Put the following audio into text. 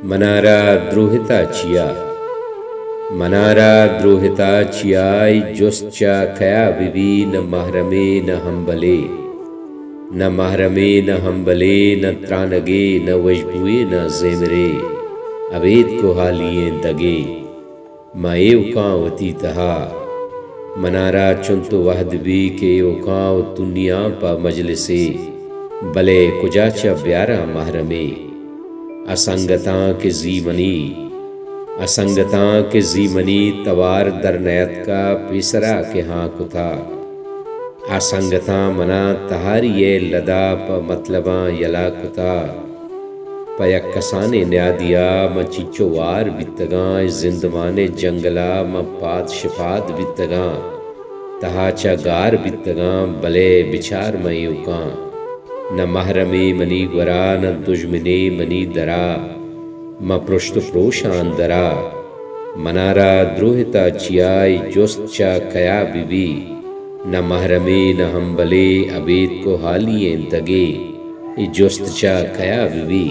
منارا دروہتا چیائی جست چا کیا بیوی نہ محرمے نہ ہمبلے نہ محرمے نہ ہمبلے نہ ترانگے نہ وجبوئے نہ زیمرے ابید کو حالین دگے ما ایوکاں وتی تہا منارا چنتو وحد بھی کہ ایوکاں و دنیا پا مجلسے بلے کجاچا بیارا محرمے اسنگتاں کے زیمنی توار در نیت کا پیسرا کے ہاں کتا اسنگتاں منا تہاری لدا پا مطلباں یلا کتا پا یک کسانے نیادیا ما چچوار بیتگاں زندمان جنگلا ما پاد شپاد بیتگاں تہاچا گار بیتگاں بلے بچار ما ایوکاں نہ محرمی منی گورا نہ دجمنی منی درا ما پرشت پروشان درا منارا دروہتا چیائی جست چا کیا بیوی نہ محرمی نہ ہمبلے ابید کو حالین دگے جست چا کیا بیوی